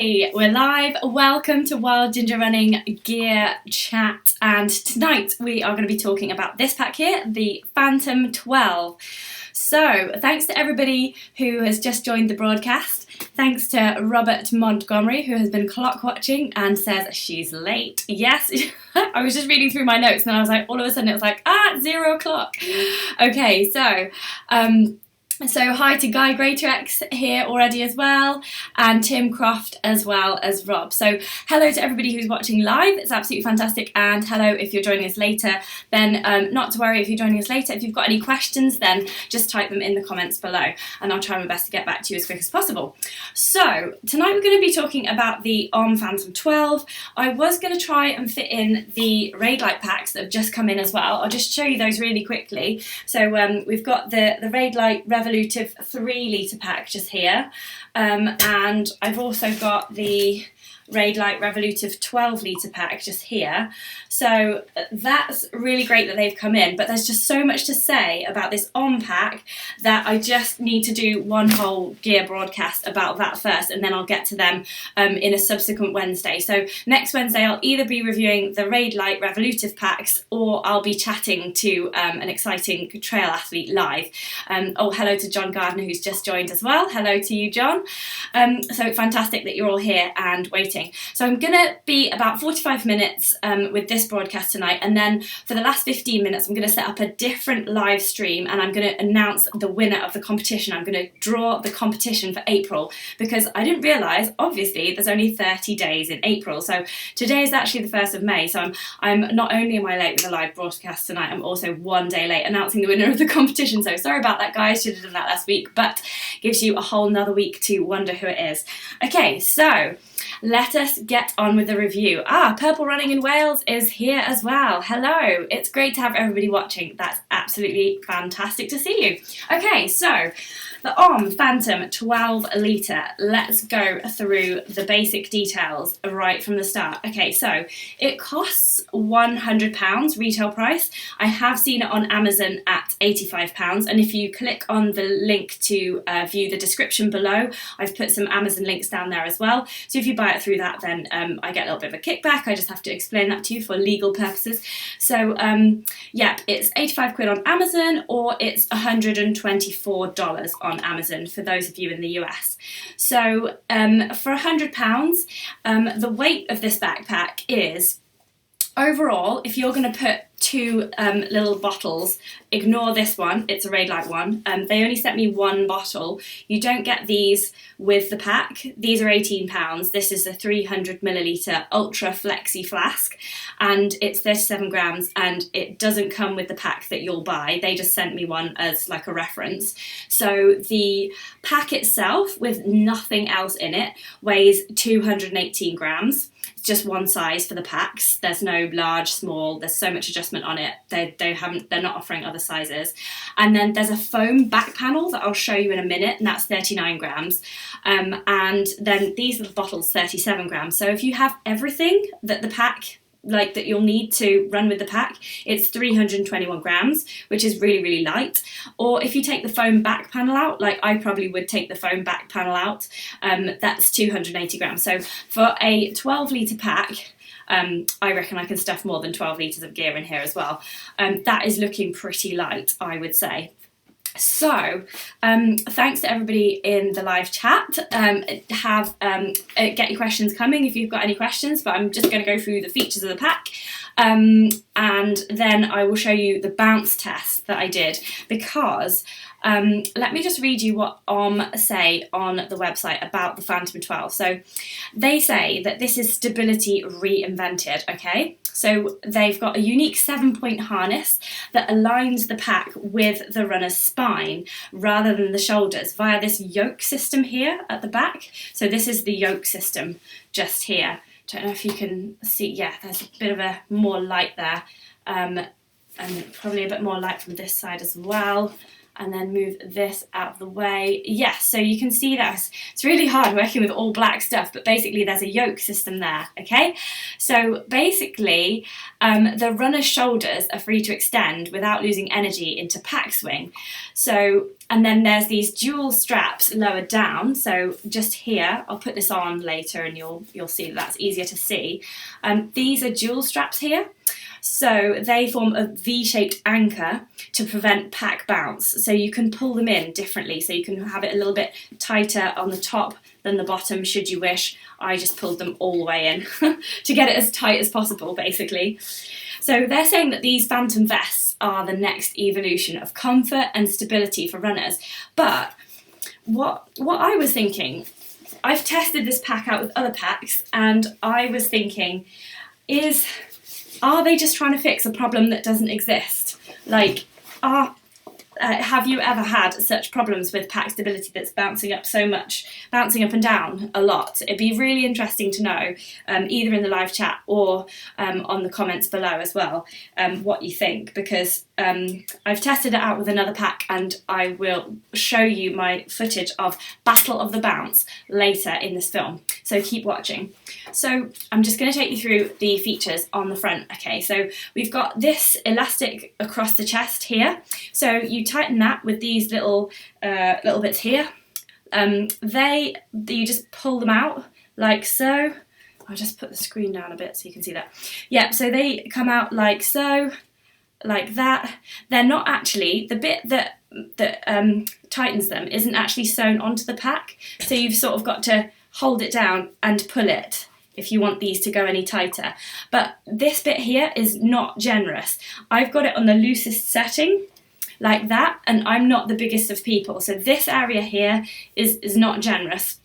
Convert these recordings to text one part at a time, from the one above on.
Hey, we're live. Welcome to Wild Ginger Running Gear Chat, and tonight we are going to be talking about this pack here, the Phantom 12. So thanks to everybody who has just joined the broadcast. Thanks to Robert Montgomery, who has been clock watching and says she's late. Yes, I was just reading through my notes and I was like, all of a sudden it was like, 0 o'clock. Okay, so hi to Guy Greatrex here already as well, and Tim Croft as well as Rob. So hello to everybody who's watching live, it's absolutely fantastic, and hello if you're joining us later. Then not to worry if you're joining us later, if you've got any questions then just type them in the comments below and I'll try my best to get back to you as quick as possible. So tonight we're going to be talking about the OMM Phantom 12. I was going to try and fit in the Raid Light packs that have just come in as well. I'll just show you those really quickly. So we've got the Raid Light Revolutive 3 litre pack just here, and I've also got the Raid Light Revolutive 12 litre pack just here. So that's really great that they've come in, but there's just so much to say about this OMM pack that I just need to do one whole gear broadcast about that first, and then I'll get to them in a subsequent Wednesday. So next Wednesday I'll either be reviewing the Raid Light Revolutive packs or I'll be chatting to an exciting trail athlete live. Oh, hello to John Gardner who's just joined as well. Hello to you, John. So fantastic that you're all here and waiting. So I'm going to be about 45 minutes with this broadcast tonight, and then for the last 15 minutes I'm going to set up a different live stream and I'm going to announce the winner of the competition. I'm going to draw the competition for April because I didn't realise, obviously, there's only 30 days in April. So today is actually the 1st of May, so I'm not only am I late with the live broadcast tonight, I'm also one day late announcing the winner of the competition. So sorry about that, guys, should have done that last week, but gives you a whole nother week to wonder who it is. Okay, so let us get on with the review. Purple Running in Wales is here as well. Hello, it's great to have everybody watching. That's absolutely fantastic to see you. Okay, so the OMM Phantom 12 litre. Let's go through the basic details right from the start. Okay, so it costs £100 retail price. I have seen it on Amazon at £85, and if you click on the link to view the description below, I've put some Amazon links down there as well. So if you buy it through that, then I get a little bit of a kickback. I just have to explain that to you for legal purposes. So yeah, it's 85 quid on Amazon, or it's $124 on Amazon for those of you in the US. So for £100, the weight of this backpack is, overall, if you're going to put two little bottles, ignore this one, it's a Raid Light one. They only sent me one bottle. You don't get these with the pack. These are £18. This is a 300ml ultra flexi flask and it's 37 grams, and it doesn't come with the pack that you'll buy. They just sent me one as like a reference. So the pack itself, with nothing else in it, weighs 218 grams. It's just one size for the packs. There's no large, small, there's so much adjustment on it. They're not offering other sizes. And then there's a foam back panel that I'll show you in a minute, and that's 39 grams. And then these little bottles, 37 grams. So if you have everything that the pack, like that you'll need to run with the pack, it's 321 grams, which is really, really light. Or if you take the foam back panel out, like I probably would take the foam back panel out, that's 280 grams. So for a 12 litre pack, I reckon I can stuff more than 12 litres of gear in here as well. That is looking pretty light, I would say. So, thanks to everybody in the live chat. Get your questions coming if you've got any questions, but I'm just going to go through the features of the pack. And then I will show you the bounce test that I did, because let me just read you what OMM say on the website about the Phantom 12. So they say that this is stability reinvented, okay? So they've got a unique 7-point harness that aligns the pack with the runner's spine rather than the shoulders via this yoke system here at the back. So this is the yoke system just here. Don't know if you can see, yeah, there's a bit of a more light there, and probably a bit more light from this side as well. and then move this out of the way. Yes, so you can see that it's really hard working with all black stuff, but basically there's a yoke system there, okay? So basically the runner's shoulders are free to extend without losing energy into pack swing. So, and then there's these dual straps lower down, so just here, I'll put this on later and you'll see that that's easier to see. These are dual straps here. So they form a V-shaped anchor to prevent pack bounce. So you can pull them in differently. So you can have it a little bit tighter on the top than the bottom, should you wish. I just pulled them all the way in to get it as tight as possible, basically. So they're saying that these Phantom vests are the next evolution of comfort and stability for runners. But what I was thinking, I've tested this pack out with other packs, and I was thinking, are they just trying to fix a problem that doesn't exist? Like, have you ever had such problems with pack stability that's bouncing up and down a lot? It'd be really interesting to know, either in the live chat or on the comments below as well, what you think, because I've tested it out with another pack, and I will show you my footage of Battle of the Bounce later in this film, so keep watching. So I'm just going to take you through the features on the front. Okay, so we've got this elastic across the chest here, so you tighten that with these little bits here. You just pull them out like so. I'll just put the screen down a bit so you can see that. Yeah, so they come out like so, like that. They're not actually, the bit that tightens them isn't actually sewn onto the pack, so you've sort of got to hold it down and pull it if you want these to go any tighter. But this bit here is not generous. I've got it on the loosest setting, like that, and I'm not the biggest of people, so this area here is not generous.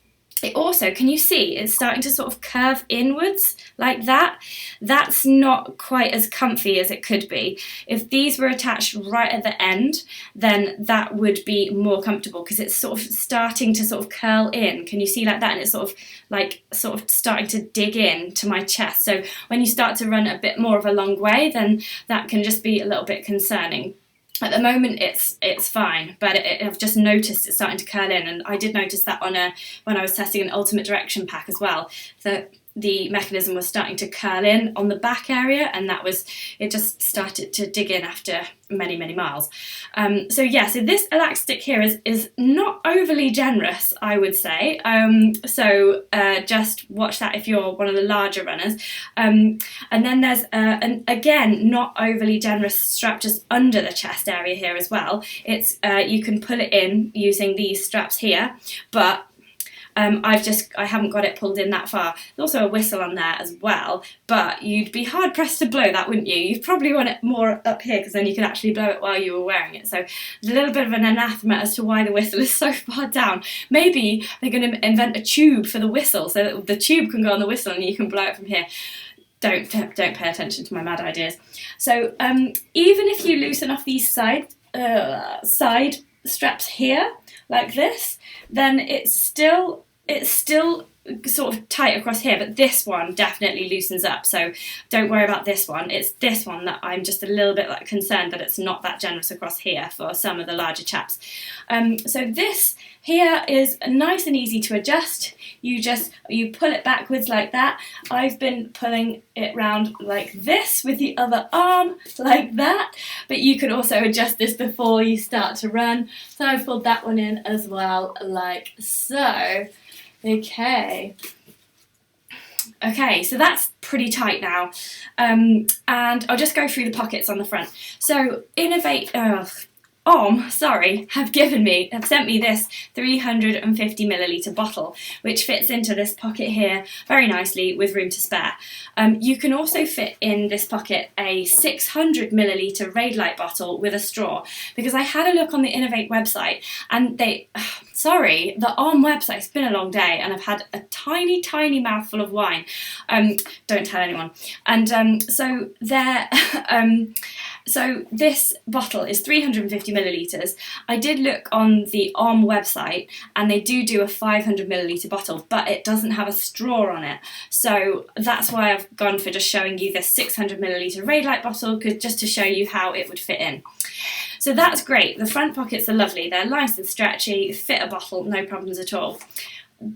It also, can you see, it's starting to sort of curve inwards like that? That's not quite as comfy as it could be. If these were attached right at the end, then that would be more comfortable, because it's sort of starting to sort of curl in. Can you see like that? And it's sort of starting to dig in to my chest. So when you start to run a bit more of a long way, then that can just be a little bit concerning. At the moment it's fine, but I've just noticed it's starting to curl in, and I did notice that when I was testing an Ultimate Direction pack as well, that the mechanism was starting to curl in on the back area, and it just started to dig in after many miles. So yeah, so this elastic here is not overly generous, I would say. So just watch that if you're one of the larger runners. And then there's again not overly generous strap just under the chest area here as well. It's you can pull it in using these straps here, but I haven't got it pulled in that far. There's also a whistle on there as well, but you'd be hard pressed to blow that, wouldn't you? You'd probably want it more up here, because then you could actually blow it while you were wearing it. So there's a little bit of an anathema as to why the whistle is so far down. Maybe they're going to invent a tube for the whistle, so that the tube can go on the whistle and you can blow it from here. Don't pay attention to my mad ideas. So even if you loosen off these side straps here like this, then it's still sort of tight across here, but this one definitely loosens up, so don't worry about this one. It's this one that I'm just a little bit concerned that it's not that generous across here for some of the larger chaps. So this here is nice and easy to adjust. You pull it backwards like that. I've been pulling it round like this with the other arm, like that, but you can also adjust this before you start to run. So I've pulled that one in as well, like so. Okay, so that's pretty tight now, and I'll just go through the pockets on the front. So OMM have sent me this 350 milliliter bottle, which fits into this pocket here very nicely with room to spare. You can also fit in this pocket a 600 milliliter Raid Light bottle with a straw, because I had a look on the Innovate website, and the OMM website, it's been a long day, and I've had a tiny mouthful of wine. Don't tell anyone. And so this bottle is 350 millilitres. I did look on the OMM website, and they do a 500 milliliter bottle, but it doesn't have a straw on it. So that's why I've gone for just showing you this 600 milliliter Raid Light bottle, just to show you how it would fit in. So that's great. The front pockets are lovely. They're nice and stretchy, fit a bottle, no problems at all.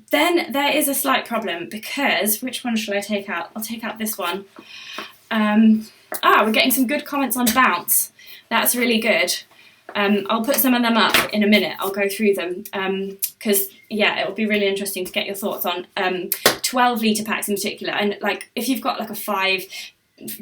Then there is a slight problem because, which one shall I take out? I'll take out this one. We're getting some good comments on bounce. That's really good. I'll put some of them up in a minute. I'll go through them because yeah, it will be really interesting to get your thoughts on 12 litre packs in particular. And like if you've got like a 5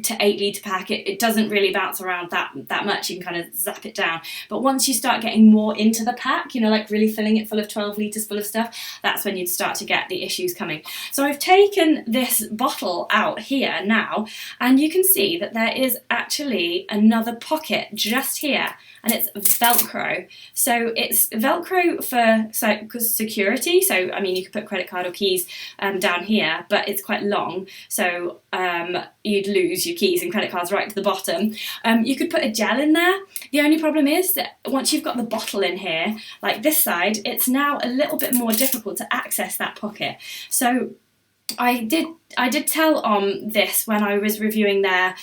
to 8 litre pack, it doesn't really bounce around that much. You can kind of zap it down. But once you start getting more into the pack, you know, like really filling it full of 12 litres full of stuff, that's when you'd start to get the issues coming. So I've taken this bottle out here now, and you can see that there is actually another pocket just here, and it's Velcro. So it's Velcro for security. So I mean, you could put credit card or keys down here, but it's quite long, so you'd lose your keys and credit cards right to the bottom. You could put a gel in there. The only problem is that once you've got the bottle in here, like this side, it's now a little bit more difficult to access that pocket. So I did tell this when I was reviewing their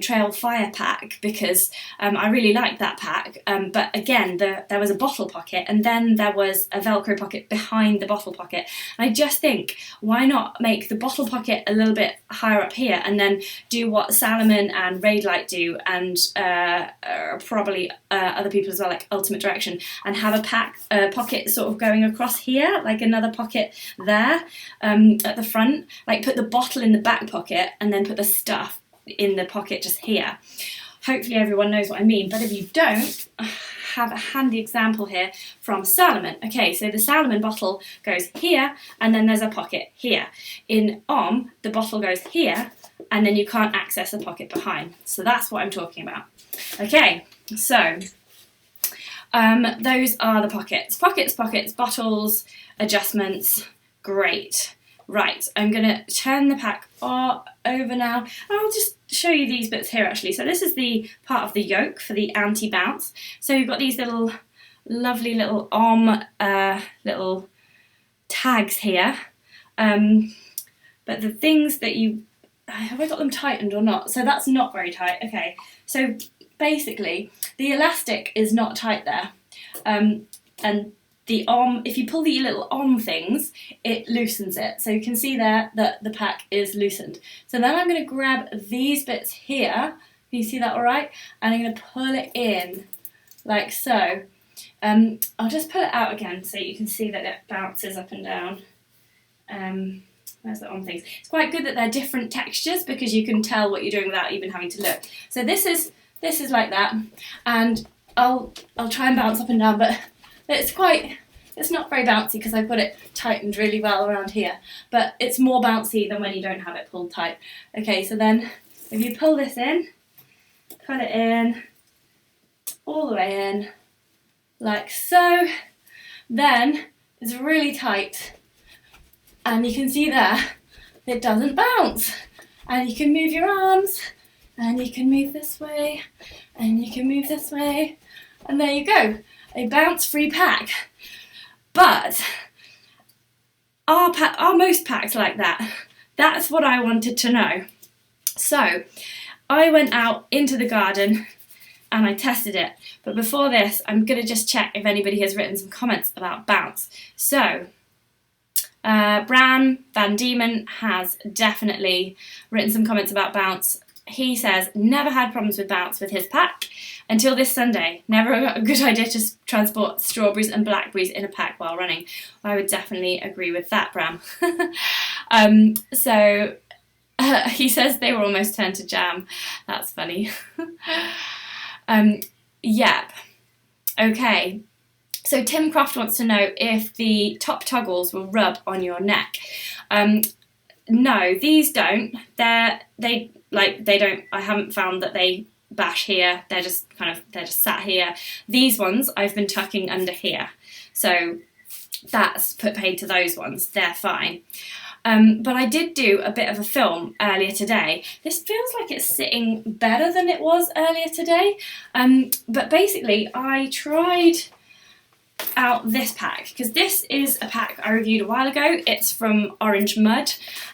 Trail Fire pack, because I really liked that pack, but again there was a bottle pocket and then there was a Velcro pocket behind the bottle pocket, and I just think, why not make the bottle pocket a little bit higher up here and then do what Salomon and Raidlight do, and probably other people as well, like Ultimate Direction, and have a pocket sort of going across here, like another pocket there at the front. Like put the bottle in the back pocket and then put the stuff in the pocket just here. Hopefully everyone knows what I mean, but if you don't, I have a handy example here from Salomon. Okay, so the Salomon bottle goes here and then there's a pocket here. In OMM, the bottle goes here and then you can't access the pocket behind. So that's what I'm talking about. Okay, so those are the pockets. Pockets, bottles, adjustments, great. Right, I'm going to turn the pack over now. I'll just show you these bits here actually. So this is the part of the yoke for the anti-bounce. So you've got these little lovely little little tags here. But the things that have I got them tightened or not? So that's not very tight. Okay, so basically the elastic is not tight there. And the if you pull the little things, it loosens it. So you can see there that the pack is loosened. So then I'm going to grab these bits here. Can you see that all right? And I'm going to pull it in like so. I'll just pull it out again so you can see that it bounces up and down. There's the things. It's quite good that they're different textures because you can tell what you're doing without even having to look. So this is like that, and I'll try and bounce up and down, but it's not very bouncy because I've got it tightened really well around here, but it's more bouncy than when you don't have it pulled tight. Okay, so then if you pull this in, put it in, all the way in, like so, then it's really tight, and you can see there, it doesn't bounce, and you can move your arms, and you can move this way, and you can move this way, and there you go. A bounce-free pack. But are most packs like that? That's what I wanted to know. So I went out into the garden and I tested it. But before this, I'm going to just check if anybody has written some comments about bounce. So Bran Van Diemen has definitely written some comments about bounce. He says, never had problems with bounce with his pack until this Sunday. Never a good idea to transport strawberries and blackberries in a pack while running. I would definitely agree with that, Bram. He says they were almost turned to jam. That's funny. Yep. Okay. So Tim Croft wants to know if the top toggles will rub on your neck. No, these don't. They don't. I haven't found that they bash here. They're just sat here. These ones I've been tucking under here, so that's put paid to those ones. They're fine. But I did do a bit of a film earlier today. This feels like it's sitting better than it was earlier today. But basically, I tried out this pack because this is a pack I reviewed a while ago. It's from Orange Mud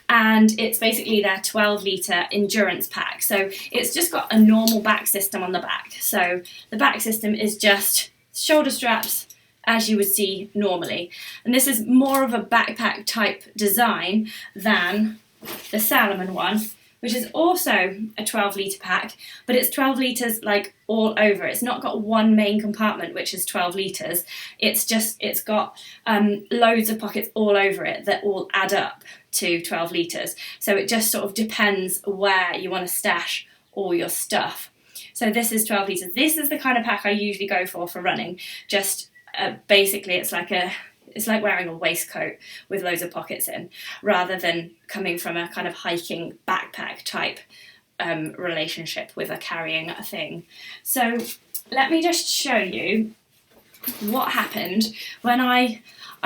and it's basically their 12-litre endurance pack. So it's just got a normal back system on the back. So the back system is just shoulder straps as you would see normally. And this is more of a backpack type design than the Salomon one, which is also a 12-litre pack, but it's 12 litres like all over. It's not got one main compartment, which is 12 litres. It's got loads of pockets all over it that all add up to 12 litres. So it just sort of depends where you want to stash all your stuff. So this is 12 litres. This is the kind of pack I usually go for running. Just basically it's like wearing a waistcoat with loads of pockets in, rather than coming from a kind of hiking backpack type relationship with carrying a thing. So let me just show you what happened when I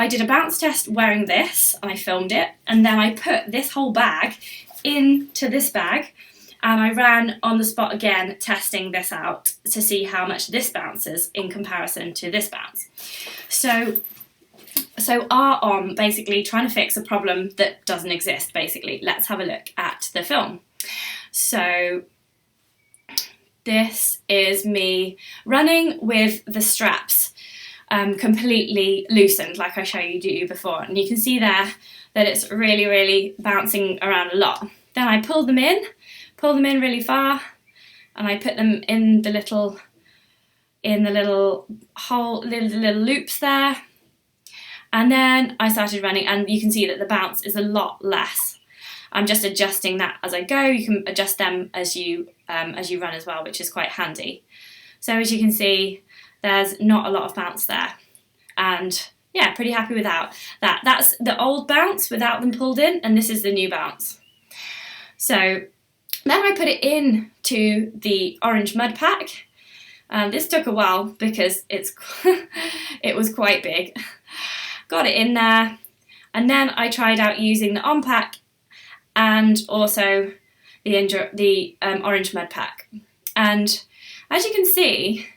did a bounce test wearing this. I filmed it and then I put this whole bag into this bag and I ran on the spot again testing this out to see how much this bounces in comparison to this bounce. So our OMM basically trying to fix a problem that doesn't exist, basically. Let's have a look at the film. So this is me running with the straps completely loosened, like I showed you before. And you can see there that it's really, really bouncing around a lot. Then I pull them in really far, and I put them in the little hole, little loops there. And then I started running, and you can see that the bounce is a lot less. I'm just adjusting that as I go. You can adjust them as you run as well, which is quite handy. So as you can see, there's not a lot of bounce there. And yeah, pretty happy with that. That's the old bounce without them pulled in, and this is the new bounce. So then I put it in to the Orange Mud pack. This took a while because it was quite big. Got it in there, and then I tried out using the OMM pack and also the Orange Mud pack. And as you can see,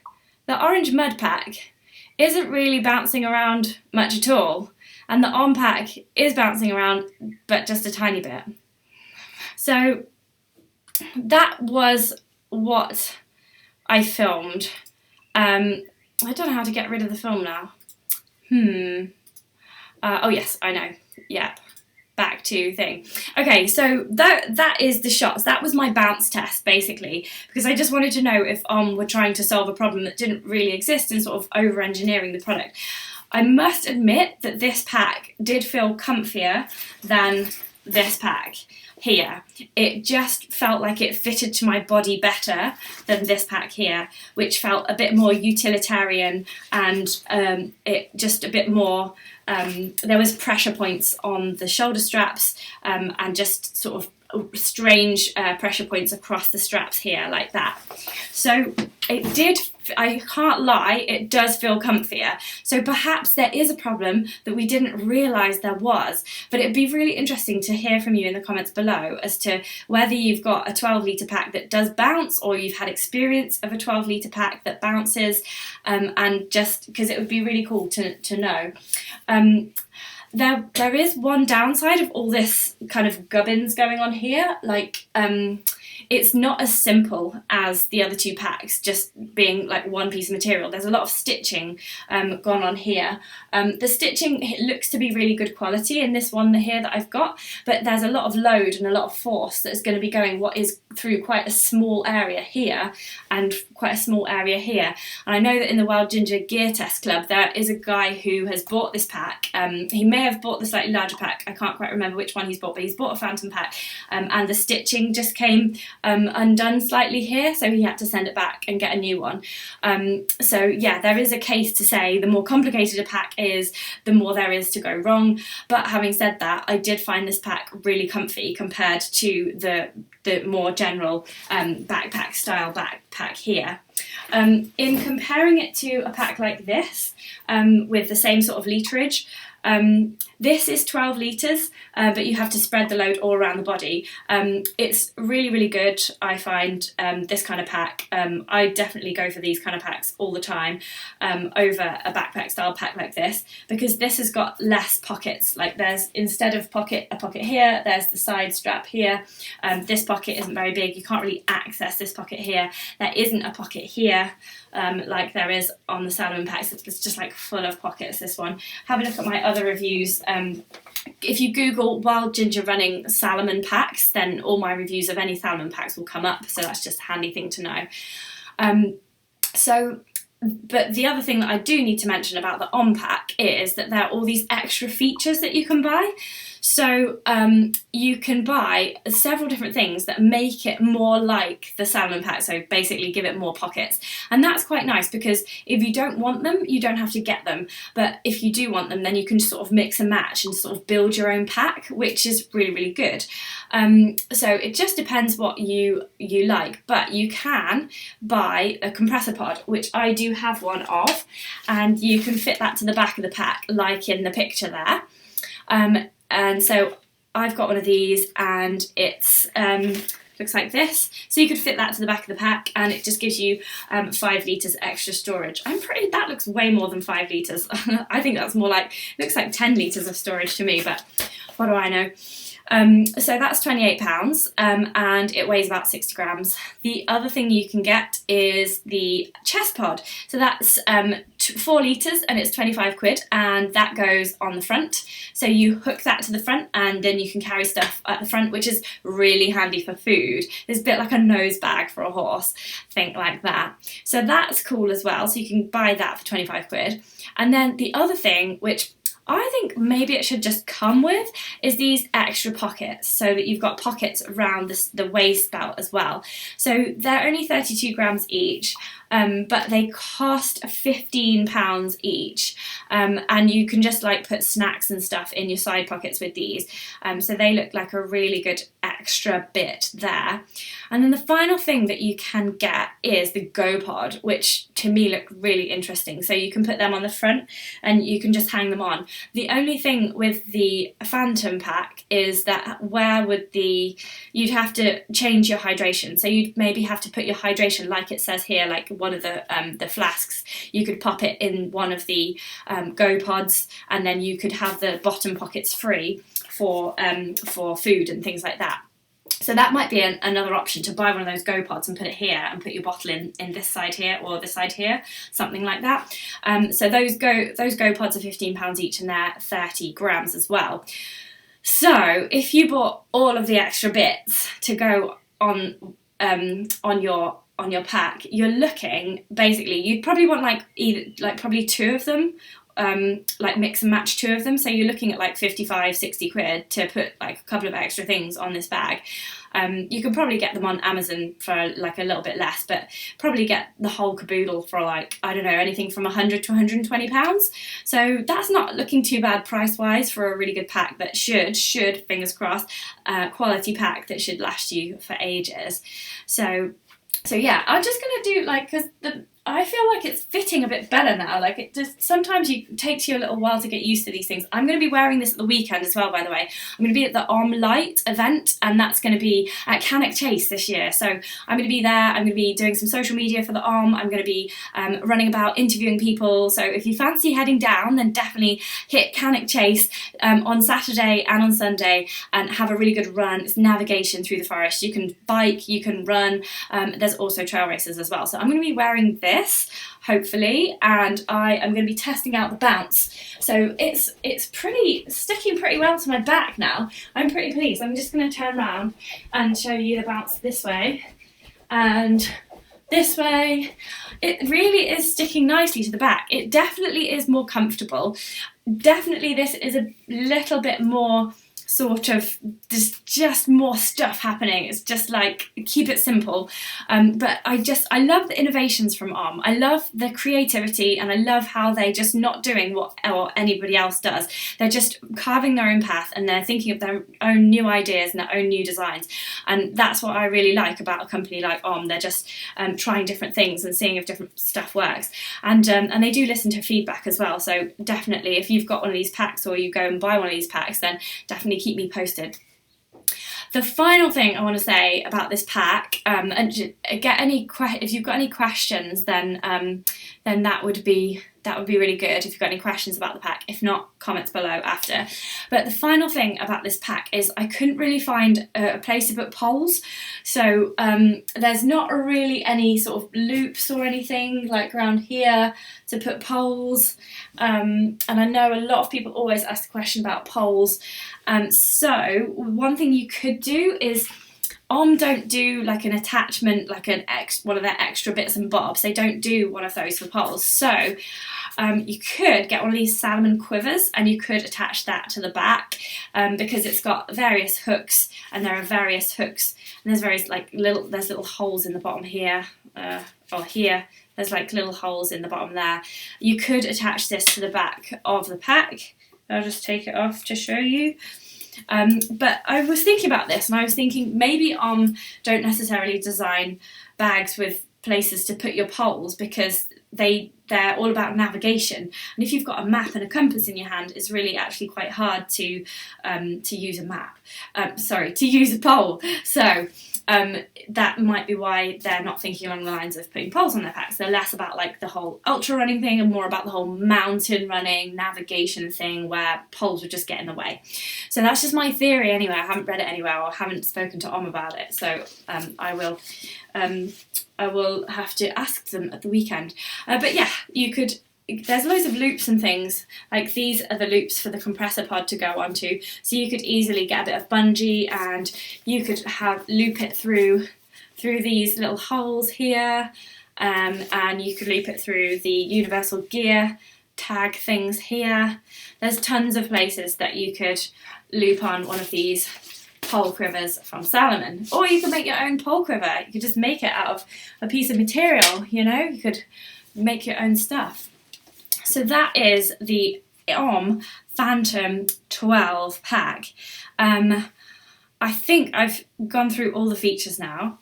the Orange Mud pack isn't really bouncing around much at all, and the OMM pack is bouncing around, but just a tiny bit. So that was what I filmed. I don't know how to get rid of the film now. Oh yes, I know. Yep. Back to thing. Okay, so that is the shots. That was my bounce test, basically, because I just wanted to know if OMM were trying to solve a problem that didn't really exist and sort of over-engineering the product. I must admit that this pack did feel comfier than this pack here. It just felt like it fitted to my body better than this pack here, which felt a bit more utilitarian, and it just a bit more there was pressure points on the shoulder straps, and just sort of strange pressure points across the straps here like that. So it did, I can't lie, it does feel comfier. So perhaps there is a problem that we didn't realise there was, but it'd be really interesting to hear from you in the comments below as to whether you've got a 12-litre pack that does bounce, or you've had experience of a 12-litre pack that bounces, and just because it would be really cool to know. There is one downside of all this kind of gubbins going on here, like it's not as simple as the other two packs, just being like one piece of material. There's a lot of stitching gone on here. The stitching, it looks to be really good quality in this one here that I've got, but there's a lot of load and a lot of force that is going to be going what is through quite a small area here and quite a small area here. And I know that in the Wild Ginger Gear Test Club there is a guy who has bought this pack. He may have bought the slightly larger pack, I can't quite remember which one he's bought, but he's bought a Phantom pack, and the stitching just came undone slightly here, so he had to send it back and get a new one. So yeah, there is a case to say the more complicated a pack is, the more there is to go wrong. But having said that, I did find this pack really comfy compared to the more general backpack style backpack here. In comparing it to a pack like this, with the same sort of literage, This is 12 litres, but you have to spread the load all around the body. It's really, really good, I find, this kind of pack. I definitely go for these kind of packs all the time over a backpack style pack like this, because this has got less pockets. Like there's, instead of a pocket here, there's the side strap here. This pocket isn't very big. You can't really access this pocket here. There isn't a pocket here like there is on the Salomon packs. It's just like full of pockets, this one. Have a look at my other reviews. If you Google Wild Ginger Running Salomon packs, then all my reviews of any Salomon packs will come up, so that's just a handy thing to know. But the other thing that I do need to mention about the OMM pack is that there are all these extra features that you can buy. So you can buy several different things that make it more like the Salomon pack, so basically give it more pockets. And that's quite nice, because if you don't want them, you don't have to get them. But if you do want them, then you can sort of mix and match and sort of build your own pack, which is really, really good. So it just depends what you like. But you can buy a compressor pod, which I do have one of, and you can fit that to the back of the pack, like in the picture there. And so I've got one of these, and it's looks like this. So you could fit that to the back of the pack, and it just gives you 5 litres extra storage. That looks way more than 5 litres. I think that's more like, looks like 10 litres of storage to me, but what do I know? So that's £28, and it weighs about 60 grams. The other thing you can get is the chest pod. So that's 4 litres, and it's 25 quid, and that goes on the front. So you hook that to the front, and then you can carry stuff at the front, which is really handy for food. It's a bit like a nose bag for a horse, think like that. So that's cool as well. So you can buy that for 25 quid. And then the other thing, which I think maybe it should just come with, is these extra pockets, so that you've got pockets around the waist belt as well. So they're only 32 grams each, but they cost £15 each, and you can just like put snacks and stuff in your side pockets with these, so they look like a really good extra bit there. And then the final thing that you can get is the Go Pod, which to me look really interesting. So you can put them on the front and you can just hang them on. The only thing with the Phantom pack is that you'd have to change your hydration. So you'd maybe have to put your hydration, like it says here, like one of the flasks, you could pop it in one of the Go Pods, and then you could have the bottom pockets free for food and things like that. So that might be another option, to buy one of those Go Pods and put it here, and put your bottle in this side here or this side here, something like that. So those Go Pods are £15 each, and they're 30 grams as well. So if you bought all of the extra bits to go on your pack, you're looking, basically you'd probably want probably 2 of them, like mix and match 2 of them. So you're looking at like 55, 60 quid to put like a couple of extra things on this bag. You can probably get them on Amazon for like a little bit less, but probably get the whole caboodle for like, I don't know, anything from £100 to £120. So that's not looking too bad price wise for a really good pack that should, fingers crossed, quality pack that should last you for ages. So yeah, I'm just gonna do like, because I feel like it's fitting a bit better now. Like, it just, sometimes it takes you a little while to get used to these things. I'm going to be wearing this at the weekend as well, by the way. I'm going to be at the OMM Light event, and that's going to be at Cannock Chase this year. So I'm going to be there. I'm going to be doing some social media for the OMM. I'm going to be running about, interviewing people. So if you fancy heading down, then definitely hit Cannock Chase on Saturday and on Sunday and have a really good run. It's navigation through the forest. You can bike, you can run. There's also trail races as well. So I'm going to be wearing this, hopefully, and I am going to be testing out the bounce. So it's sticking pretty well to my back now. I'm pretty pleased. I'm just going to turn around and show you the bounce this way and this way. It really is sticking nicely to the back. It definitely is more comfortable. Definitely this is a little bit more sort of, there's just more stuff happening. It's just like, keep it simple. But I love the innovations from OMM. I love the creativity, and I love how they're just not doing what anybody else does. They're just carving their own path, and they're thinking of their own new ideas and their own new designs. And that's what I really like about a company like OMM. They're just trying different things and seeing if different stuff works. And they do listen to feedback as well. So definitely, if you've got one of these packs, or you go and buy one of these packs, then definitely keep me posted. The final thing I want to say about this pack, and if you've got any questions, then that would be really good if you've got any questions about the pack. If not, comments below after. But the final thing about this pack is I couldn't really find a place to put poles. So there's not really any sort of loops or anything like around here to put poles. And I know a lot of people always ask the question about poles. So one thing you could do is, OMM don't do like an attachment, like one of their extra bits and bobs. They don't do one of those for poles. So you could get one of these Salomon quivers, and you could attach that to the back, because it's got various hooks, and there are various hooks, and there's little holes in the bottom here, or here. There's like little holes in the bottom there. You could attach this to the back of the pack. I'll just take it off to show you. But I was thinking about this, and I was thinking maybe don't necessarily design bags with places to put your poles, because they're all about navigation, and if you've got a map and a compass in your hand, it's really actually quite hard to use to use a pole. So that might be why they're not thinking along the lines of putting poles on their packs. They're less about like the whole ultra running thing, and more about the whole mountain running navigation thing, where poles would just get in the way. So that's just my theory anyway. I haven't read it anywhere, or haven't spoken to OMM about it, so I will have to ask them at the weekend. But yeah, there's loads of loops and things, like these are the loops for the compressor pod to go onto, so you could easily get a bit of bungee, and you could loop it through these little holes here, and you could loop it through the universal gear tag things here. There's tons of places that you could loop on one of these pole quivers from Salomon, or you could make your own pole quiver. You could just make it out of a piece of material, you could make your own stuff. So that is the OMM Phantom 12 pack. I think I've gone through all the features now.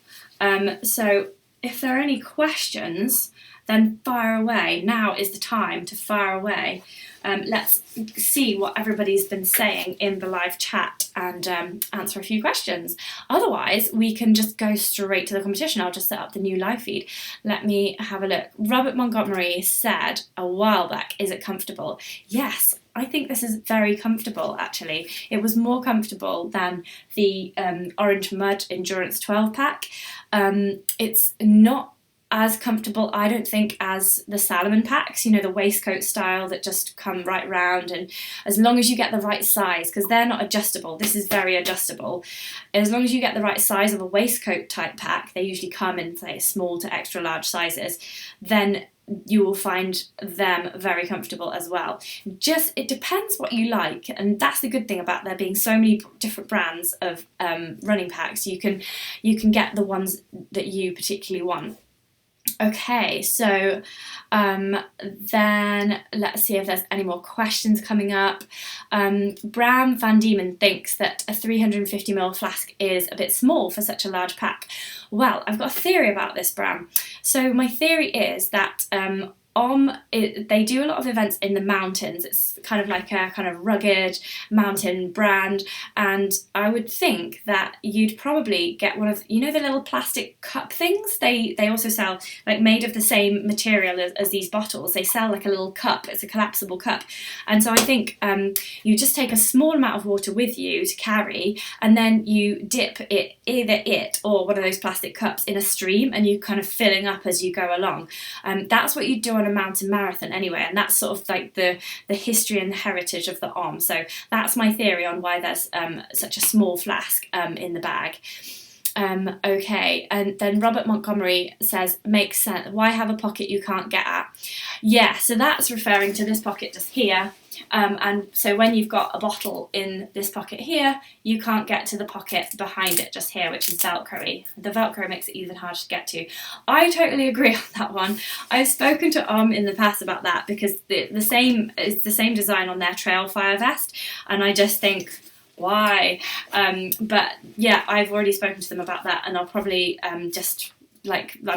So if there are any questions, then fire away. Now is the time to fire away. Let's see what everybody's been saying in the live chat, and answer a few questions. Otherwise, we can just go straight to the competition. I'll just set up the new live feed. Let me have a look. Robert Montgomery said a while back, is it comfortable? Yes, I think this is very comfortable, actually. It was more comfortable than the Orange Mud Endurance 12 pack. It's not as comfortable, I don't think, as the Salomon packs, the waistcoat style that just come right round, and as long as you get the right size, because they're not adjustable, this is very adjustable, as long as you get the right size of a waistcoat type pack, they usually come in, say, small to extra large sizes, then you will find them very comfortable as well. It depends what you like, and that's the good thing about there being so many different brands of running packs. You can get the ones that you particularly want. Okay, so then let's see if there's any more questions coming up. Bram Van Diemen thinks that a 350ml flask is a bit small for such a large pack. Well, I've got a theory about this, Bram. So my theory is that they do a lot of events in the mountains. It's kind of like a kind of rugged mountain brand, and I would think that you'd probably get one of, the little plastic cup things. They also sell, like, made of the same material as these bottles. They sell like a little cup. It's a collapsible cup, and so I think you just take a small amount of water with you to carry, and then you dip either it or one of those plastic cups in a stream, and you kind of filling up as you go along. That's what you do on a mountain marathon anyway, and that's sort of like the history and the heritage of the OMM. So that's my theory on why there's such a small flask in the bag. Okay, and then Robert Montgomery says, makes sense. Why have a pocket you can't get at? Yeah, so that's referring to this pocket just here. And so when you've got a bottle in this pocket here, you can't get to the pocket behind it just here, which is Velcro-y. The Velcro makes it even harder to get to. I totally agree on that one. I've spoken to in the past about that, because the same design on their Trailfire vest, and I just think, why? But yeah, I've already spoken to them about that, and I'll probably I'm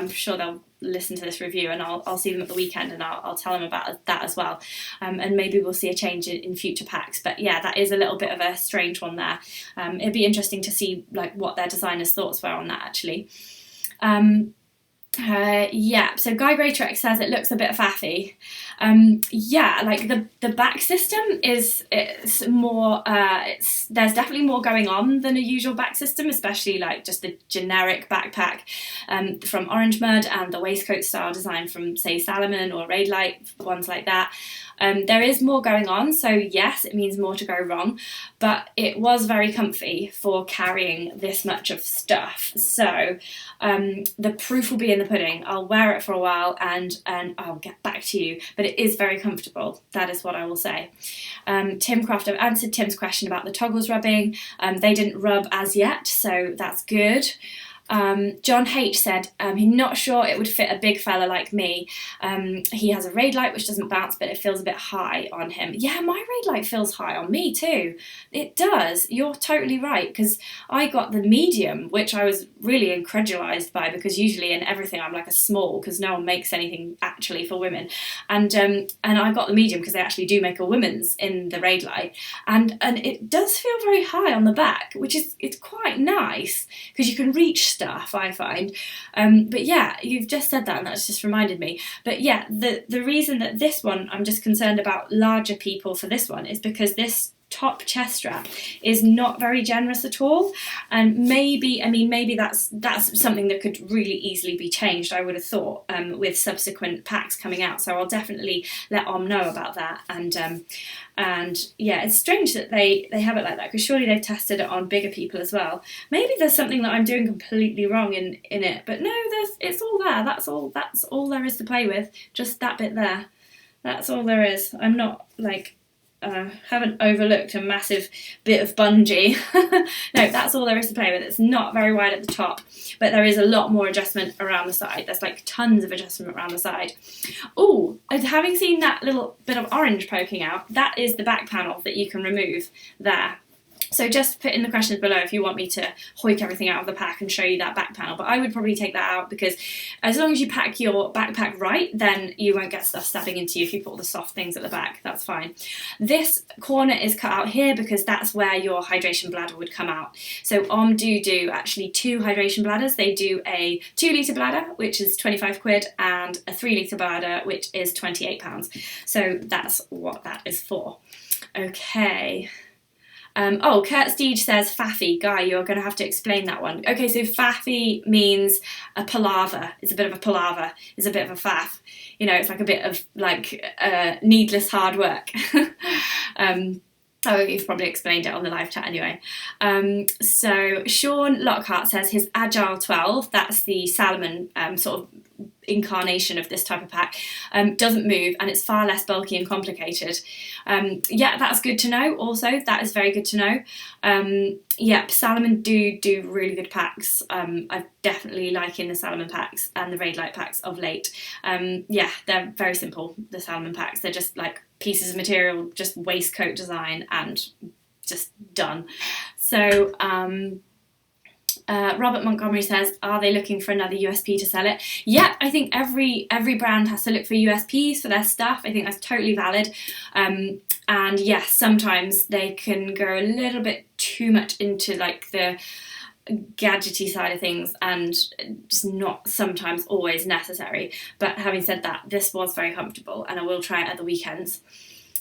sure they'll listen to this review, and I'll see them at the weekend, and I'll tell them about that as well, and maybe we'll see a change in future packs. But yeah, that is a little bit of a strange one there. It'd be interesting to see what their designers' thoughts were on that, actually. So Guy Greytrek says it looks a bit faffy. The back system it's more there's definitely more going on than a usual back system, especially just the generic backpack from Orange Mud, and the waistcoat style design from, say, Salomon or Raidlight, ones like that. There is more going on, so yes, it means more to go wrong, but it was very comfy for carrying this much of stuff. So the proof will be in the pudding. I'll wear it for a while and I'll get back to you, but it is very comfortable. That is what I will say. Tim Croft, I've answered Tim's question about the toggles rubbing. They didn't rub as yet, so that's good. John H said he's not sure it would fit a big fella like me. He has a Raidlight which doesn't bounce, but it feels a bit high on him. Yeah, my Raidlight feels high on me too. It does. You're totally right, because I got the medium, which I was really incredulized by, because usually in everything I'm like a small, because no one makes anything actually for women. And I got the medium because they actually do make a women's in the Raidlight, and it does feel very high on the back, which is it's quite nice because you can reach stuff, I find. But yeah, you've just said that and that's just reminded me. But yeah, the reason that this one, I'm just concerned about larger people for this one, is because this top chest strap is not very generous at all, and maybe that's something that could really easily be changed, I would have thought, with subsequent packs coming out. So I'll definitely let know about that. And yeah, it's strange that they have it like that, because surely they've tested it on bigger people as well. Maybe there's something that I'm doing completely wrong in it, but no, it's all there. That's all there is to play with. Just that bit there. That's all there is. I'm not haven't overlooked a massive bit of bungee. No, that's all there is to play with. It's not very wide at the top, but there is a lot more adjustment around the side. There's tons of adjustment around the side. Oh, having seen that little bit of orange poking out, that is the back panel that you can remove there. So just put in the questions below if you want me to hoik everything out of the pack and show you that back panel. But I would probably take that out, because as long as you pack your backpack right, then you won't get stuff stabbing into you if you put all the soft things at the back. That's fine. This corner is cut out here because that's where your hydration bladder would come out. So do actually 2 hydration bladders. They do a 2-litre bladder, which is 25 quid, and a 3-litre bladder, which is £28. So that's what that is for. Okay. Kurt Steege says, faffy. Guy, you're going to have to explain that one. Okay, so faffy means a palaver. It's a bit of a palaver. It's a bit of a faff. It's like a bit of needless hard work. You've probably explained it on the live chat anyway. So Sean Lockhart says his Agile 12, that's the Salomon sort of incarnation of this type of pack, doesn't move, and it's far less bulky and complicated. Yeah, that's good to know. Also, that is very good to know. Salomon do really good packs. I'm definitely liking the Salomon packs and the Raidlight packs of late. They're very simple, the Salomon packs. They're just pieces of material, just waistcoat design, and just done. So Robert Montgomery says, are they looking for another USP to sell it? Yeah, I think every brand has to look for USPs for their stuff. I think that's totally valid. And yes, sometimes they can go a little bit too much into the gadgety side of things, and just not sometimes always necessary. But having said that, this was very comfortable, and I will try it at the weekends.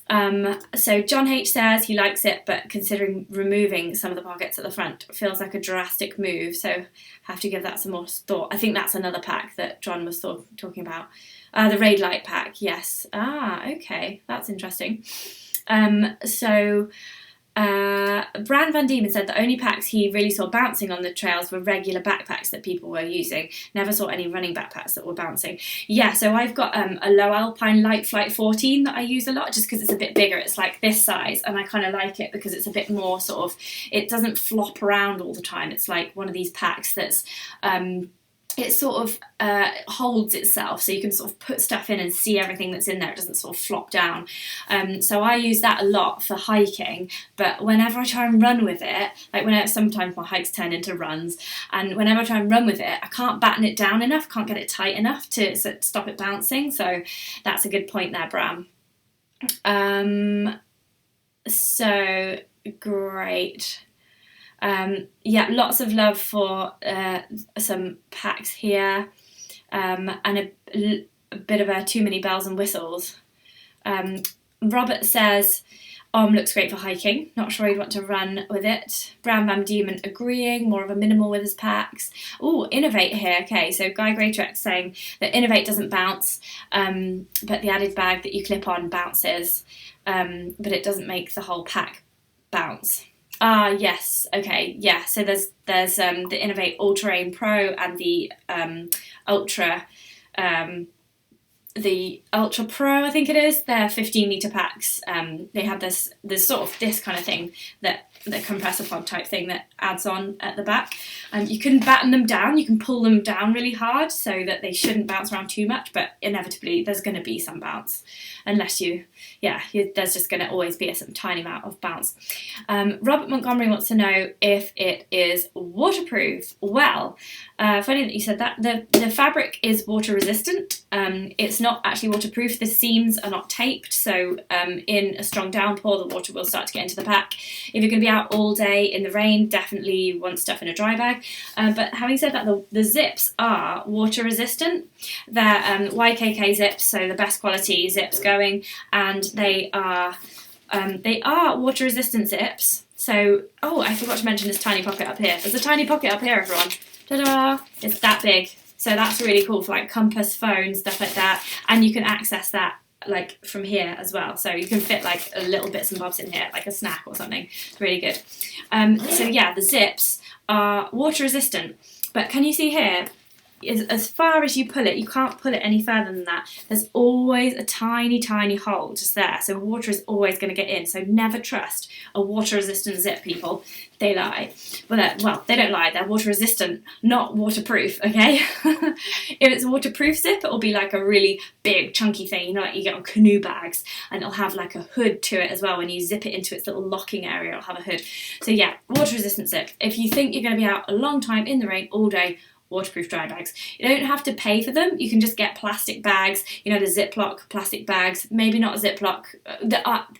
So John H says he likes it, but considering removing some of the pockets at the front feels like a drastic move, so have to give that some more thought. I think that's another pack that John was talking about. The Raidlight pack, yes. Okay, that's interesting. So Bran Van Diemen said the only packs he really saw bouncing on the trails were regular backpacks that people were using. Never saw any running backpacks that were bouncing. Yeah, so I've got a low alpine light flight 14 that I use a lot just because it's a bit bigger. It's like this size, and I kind of like it because it's a bit more sort of, it doesn't flop around all the time. It's like one of these packs that's it sort of holds itself, so you can sort of put stuff in and see everything that's in there. It doesn't sort of flop down. So I use that a lot for hiking, but whenever I try and run with it, like sometimes my hikes turn into runs, and whenever I try and run with it, I can't batten it down enough, can't get it tight enough to stop it bouncing. So that's a good point there, Bram. So great. Yeah, lots of love for some packs here, and a bit of too many bells and whistles. Robert says, looks great for hiking. Not sure he'd want to run with it. Bran Van Diemen agreeing, more of a minimal with his packs. Oh, Innovate here. Okay, so Guy Greytrex saying that Innovate doesn't bounce, but the added bag that you clip on bounces, but it doesn't make the whole pack bounce. Yes, okay, yeah, so there's the Innovate Ultra Aim Pro and the Ultra Pro, I think it is. They're 15 litre packs. They have this sort of this kind of thing that the compressor pod type thing that adds on at the back. You can batten them down, you can pull them down really hard so that they shouldn't bounce around too much, but inevitably there's going to be some bounce, unless there's just going to always be some tiny amount of bounce. Robert Montgomery wants to know if it is waterproof. Well, funny that you said that. The fabric is water resistant. It's not actually waterproof. The seams are not taped, so in a strong downpour the water will start to get into the pack. If you're going to be out all day in the rain, definitely you want stuff in a dry bag. But having said that, the zips are water resistant. They're YKK zips, so the best quality zips going, and they are water resistant zips. So, I forgot to mention this tiny pocket up here. There's a tiny pocket up here, everyone. Ta-da! It's that big. So that's really cool for like compass, phone, stuff like that. And you can access that like from here as well. So you can fit like a little bits and bobs in here, like a snack or something. It's really good. So yeah, the zips are water resistant. But can you see here, as far as you pull it, you can't pull it any further than that. There's always a tiny, tiny hole just there. So water is always going to get in. So never trust a water-resistant zip, people. They lie. Well, they don't lie. They're water-resistant, not waterproof, okay? If it's a waterproof zip, it'll be like a really big, chunky thing, you know, like you get on canoe bags, and it'll have like a hood to it as well. When you zip it into its little locking area, it'll have a hood. So yeah, water-resistant zip. If you think you're going to be out a long time in the rain all day, waterproof dry bags. You don't have to pay for them. You can just get plastic bags, you know, the Ziploc plastic bags, maybe not Ziploc.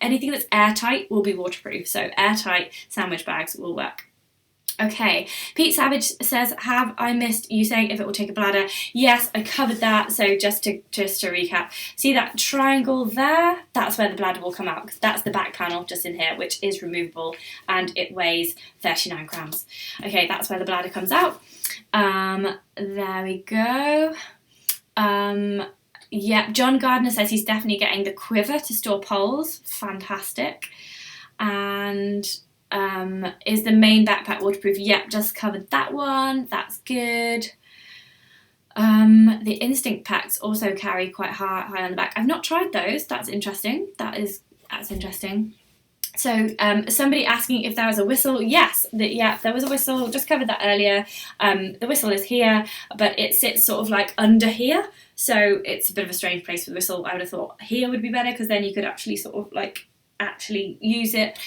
Anything that's airtight will be waterproof. So airtight sandwich bags will work. Okay, Pete Savage says, have I missed you saying if it will take a bladder? Yes, I covered that. So just to recap, see that triangle there? That's where the bladder will come out, because that's the back panel just in here, which is removable, and it weighs 39 grams. Okay, that's where the bladder comes out. There we go. Yeah, John Gardner says he's definitely getting the quiver to store poles. Fantastic. And is the main backpack waterproof? Yep, just covered that one. That's good. The Instinct packs also carry quite high on the back. I've not tried those. That's interesting. That's interesting. So somebody asking if there was a whistle. Yes, there was a whistle. Just covered that earlier. The whistle is here, but it sits sort of like under here. So it's a bit of a strange place for the whistle. I would have thought here would be better, because then you could actually sort of like actually use it.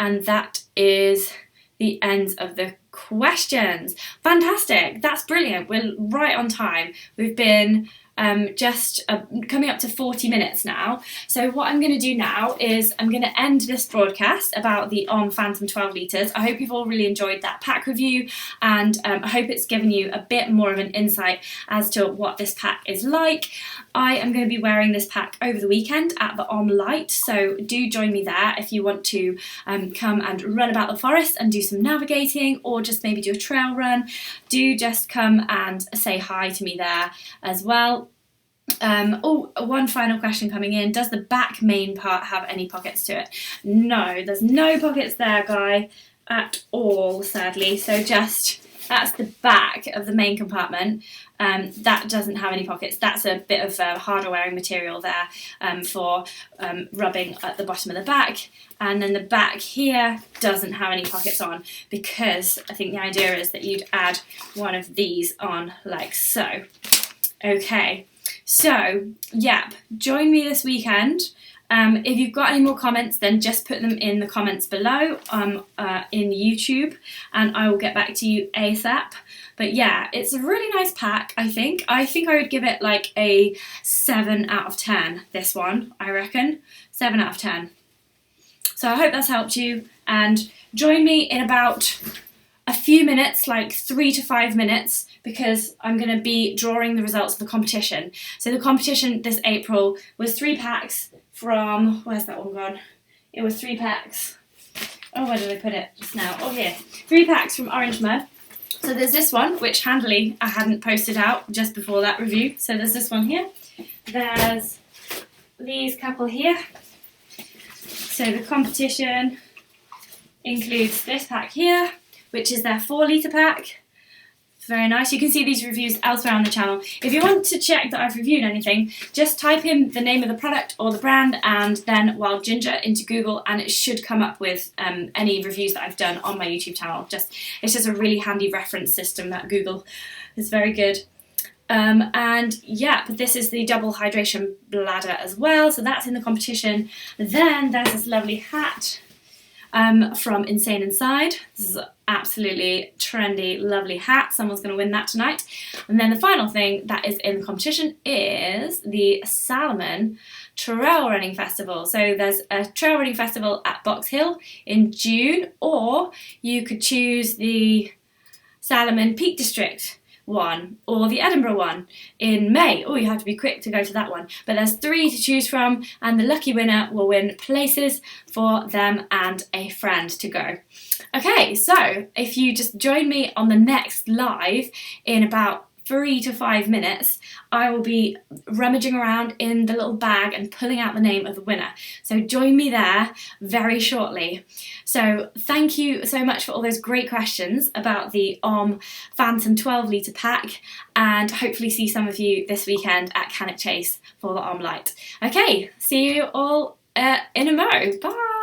And that is the ends of the questions. Fantastic. That's brilliant. We're right on time. We've been just coming up to 40 minutes now. So what I'm going to do now is I'm going to end this broadcast about the OMM Phantom 12 litres. I hope you've all really enjoyed that pack review, and I hope it's given you a bit more of an insight as to what this pack is like. I am going to be wearing this pack over the weekend at the OMM Light, so do join me there if you want to come and run about the forest and do some navigating, or just maybe do a trail run. Do just come and say hi to me there as well. Oh, one final question coming in. Does the back main part have any pockets to it? No, there's no pockets there, Guy, at all, sadly. So that's the back of the main compartment. That doesn't have any pockets. That's a bit of harder wearing material there for rubbing at the bottom of the back. And then the back here doesn't have any pockets on, because I think the idea is that you'd add one of these on like so. Okay. So, yep, join me this weekend. If you've got any more comments, then just put them in the comments below in YouTube, and I will get back to you ASAP. But yeah, it's a really nice pack, I think. I think I would give it like a 7 out of 10, this one, I reckon. 7 out of 10. So I hope that's helped you, and join me in about a few minutes, like 3 to 5 minutes, because I'm going to be drawing the results of the competition. So the competition this April was 3 packs from, where's that one gone? It was 3 packs. Oh, where did I put it just now? Oh, here. 3 packs from Orange Mud. So there's this one, which handily I hadn't posted out just before that review. So there's this one here. There's these couple here. So the competition includes this pack here, which is their 4 litre pack. Very nice. You can see these reviews elsewhere on the channel. If you want to check that I've reviewed anything, just type in the name of the product or the brand and then Wild Ginger into Google, and it should come up with any reviews that I've done on my YouTube channel. It's just a really handy reference system that Google is very good. And yeah, but this is the double hydration bladder as well, so that's in the competition. Then there's this lovely hat from Insane Inside. This is absolutely trendy, lovely hat. Someone's going to win that tonight. And then the final thing that is in the competition is the Salomon Trail Running Festival. So there's a trail running festival at Box Hill in June, or you could choose the Salomon Peak District one or the Edinburgh one in May. Oh, you have to be quick to go to that one. But there's 3 to choose from, and the lucky winner will win places for them and a friend to go. Okay, so if you just join me on the next live in about 3 to 5 minutes, I will be rummaging around in the little bag and pulling out the name of the winner. So join me there very shortly. So thank you so much for all those great questions about the OMM Phantom 12 litre pack, and hopefully see some of you this weekend at Cannock Chase for the OMM Light. Okay, see you all in a mo. Bye!